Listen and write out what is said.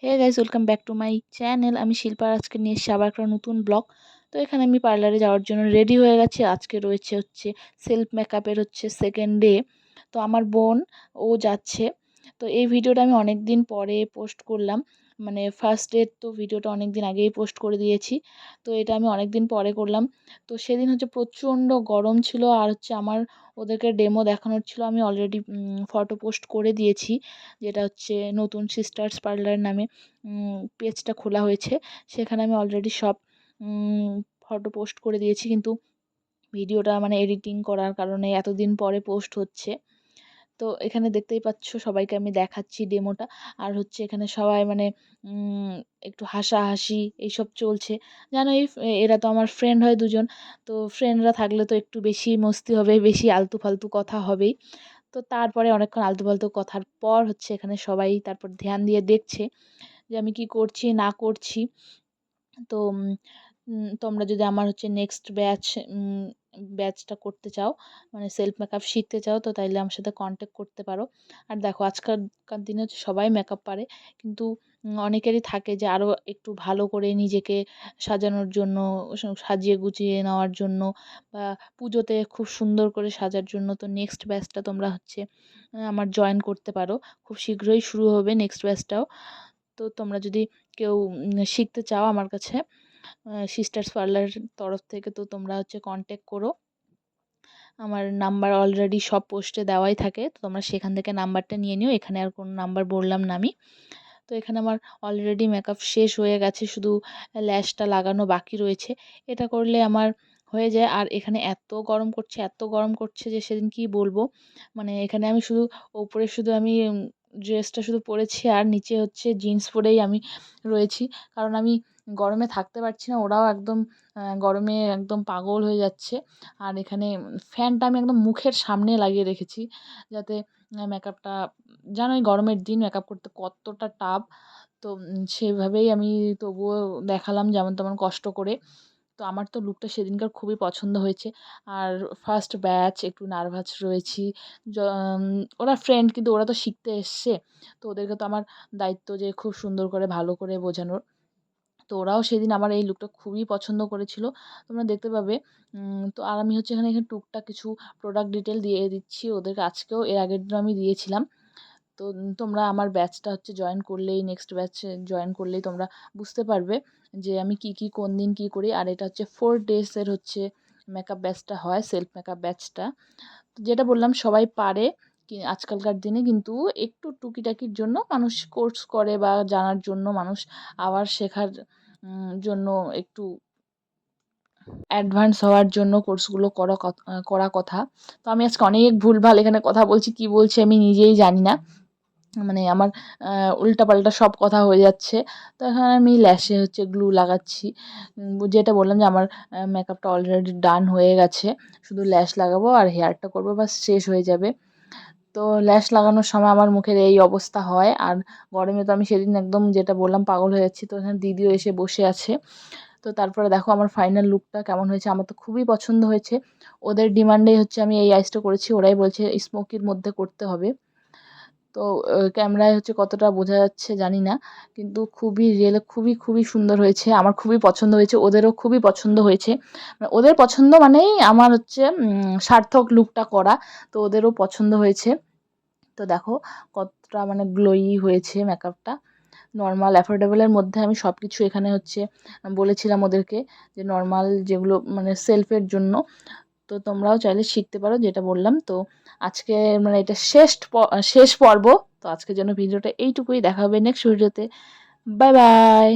Hey guys, welcome back to my channel. আমি শিল্পা, আজকে নিয়ে এসেছি আবার একটা নতুন ব্লগ। তো এখানে আমি পার্লারে যাওয়ার জন্য রেডি হয়ে গেছি। আজকে রয়েছে সেলফ মেকআপের সেকেন্ড ডে। তো আমার বোন ও যাচ্ছে। তো এই ভিডিওটা আমি অনেক দিন পরে পোস্ট করলাম। মানে ফার্স্ট ডে তো ভিডিওটা অনেক দিন আগেই পোস্ট করে দিয়েছি। তো এটা আমি অনেক দিন পরে করলাম। তো সেদিন প্রচণ্ড গরম ছিল, আর আমার ওদেরকে ডেমো দেখানোর ছিল। আমি অলরেডি ফটো পোস্ট করে দিয়েছি, যেটা নতুন সিস্টার্স পার্লার নামে পেজটা খোলা হয়েছে। সেখানে আমি অলরেডি সব ফটো পোস্ট করে দিয়েছি, কিন্তু ভিডিওটা মানে এডিটিং করার কারণে এতদিন পরে পোস্ট হচ্ছে। তো এখানে দেখতেই পাচ্ছ সবাইকে আমি দেখাচ্ছি ডেমোটা। আর এখানে সবাই মানে একটু হাসাহাসি এইসব চলছে। জানো, এরা তো আমার ফ্রেন্ড হয় দুজন। তো ফ্রেন্ডরা থাকলে তো একটু বেশি মস্তি হবে, বেশি আলতু ফালতু কথা হবেই। তো তারপরে অনেকক্ষণ আলতু ফালতু কথার পর এখানে সবাই তারপর ধ্যান দিয়ে দেখছে যে আমি কি করছি না করছি। তো তোমরা যদি আমার নেক্সট ব্যাচটা করতে চাও, মানে সেলফ মেকআপ শিখতে চাও, তো তাইলে আমার সাথে কন্ট্যাক্ট করতে পারো। আর দেখো, আজকালকার দিনে সবাই মেকআপ পারে, কিন্তু অনেকেরই থাকে যে আরও একটু ভালো করে নিজেকে সাজানোর জন্য, সাজিয়ে গুছিয়ে নেওয়ার জন্য, বা পুজোতে খুব সুন্দর করে সাজার জন্য। তো নেক্সট ব্যাচটা তোমরা আমার জয়েন করতে পারো। খুব শীঘ্রই শুরু হবে নেক্সট ব্যাচটাও। তো তোমরা যদি কেউ শিখতে চাও আমার কাছে সিস্টার্স পার্লার তরফ থেকে, তো তোমরা কন্ট্যাক্ট করো। আমার নাম্বার অলরেডি সব পোস্টে দেওয়াই থাকে, তো তোমরা সেখান থেকে নাম্বারটা নিয়ে নিও। এখানে আর কোনো নাম্বার বললাম না আমি। তো এখানে আমার অলরেডি মেকআপ শেষ হয়ে গেছে, শুধু ল্যাশটা লাগানো বাকি রয়েছে। এটা করলে আমার হয়ে যায়। আর এখানে এত গরম করছে, এত গরম করছে যে সেদিন কি বলবো। মানে এখানে আমি শুধু ওপরে শুধু আমি ড্রেসটা শুধু পরেছি, আর নিচে জিন্স পরেই আমি রয়েছি। কারণ আমি গরমে থাকতে পারছি না, ওরাও একদম গরমে একদম পাগল হয়ে যাচ্ছে। আর এখানে ফ্যানটা আমি একদম মুখের সামনে লাগিয়ে রেখেছি, যাতে মেকআপটা, জানোই গরমের দিন মেকআপ করতে কতটা টাফ। তো সেভাবেই আমি তবুও দেখালাম যেমন তেমন কষ্ট করে। তো আমার তো লুকটা সেদিনকার খুবই পছন্দ হয়েছে। আর ফার্স্ট ব্যাচ একটু নার্ভাস রয়েছি। ওরা ফ্রেন্ড, কিন্তু ওরা তো শিখতে এসছে। তো ওদেরকে তো আমার দায়িত্ব যে খুব সুন্দর করে ভালো করে বোঝানোর। তো ওরাও সেদিন আমার এই লুকটা খুবই পছন্দ করেছিল, তোমরা দেখতে পাবে। তো আর আমি এখানে টুকটাক কিছু প্রোডাক্ট ডিটেল দিয়ে দিচ্ছি ওদেরকে। আজকেও এর আগের দিনও আমি দিয়েছিলাম। তো তোমরা আমার ব্যাচটা জয়েন করলেই, নেক্সট ব্যাচে জয়েন করলেই তোমরা বুঝতে পারবে যে আমি কি কোন দিন কি করি। আর এটা 4 ডেজের মেকআপ ব্যাচটা হয়, সেলফ মেকআপ ব্যাচটা। তো যেটা বললাম সবাই পারে আজকালকার দিনে, কিন্তু একটু টুকিটাকির জন্য মানুষ কোর্স করে, বা জানার জন্য মানুষ আবার শেখার জন্য একটু অ্যাডভান্স হওয়ার জন্য কোর্সগুলো করা কথা। তো আমি আজকে অনেক ভুলভাল এখানে কথা বলছি, কি বলছি আমি নিজেই জানি না। মানে আমার উল্টাপাল্টা সব কথা হয়ে যাচ্ছে। তো এখানে আমি ল্যাশে গ্লু লাগাচ্ছি। যেটা বললাম যে আমার মেকআপটা অলরেডি ডান হয়ে গেছে। শুধু ল্যাশ লাগাবো আর হেয়ারটা করবো, ব্যাস শেষ হয়ে যাবে। তো ল্যাশ লাগানোর সময় আমার মুখের এই অবস্থা হয়। আর গরমে তো আমি সেদিন একদম, যেটা বললাম, পাগল হয়ে যাচ্ছি। তো এখানে দিদিও এসে বসে আছে। তো তারপরে দেখো আমার ফাইনাল লুকটা কেমন হয়েছে। আমার তো খুবই পছন্দ হয়েছে। ওদের ডিমান্ডেই আমি এই আইসটা করেছি। ওরাই বলছে স্মোকির মধ্যে করতে হবে। তো ক্যামেরায় কতটা বোঝা যাচ্ছে জানি না, কিন্তু খুবই রিয়েলে খুবই খুবই সুন্দর হয়েছে। আমার খুবই পছন্দ হয়েছে, ওদেরও খুবই পছন্দ হয়েছে। মানে ওদের পছন্দ মানেই আমার সার্থক লুকটা করা। তো ওদেরও পছন্দ হয়েছে। তো দেখো কতটা মানে গ্লোয়ি হয়েছে মেকআপটা। নর্মাল অ্যাফোর্ডেবলের মধ্যে আমি সব কিছু এখানে বলেছিলাম ওদেরকে, যে নর্মাল যেগুলো মানে সেলফের জন্য। তো তোমরাও চাইলে শিখতে পারো, যেটা বললাম। তো আজকে মানে এটা শেষ পর্ব। তো আজকের জন্য ভিডিওটা এইটুকুই। দেখা হবে নেক্সট ভিডিওতে। Bye bye.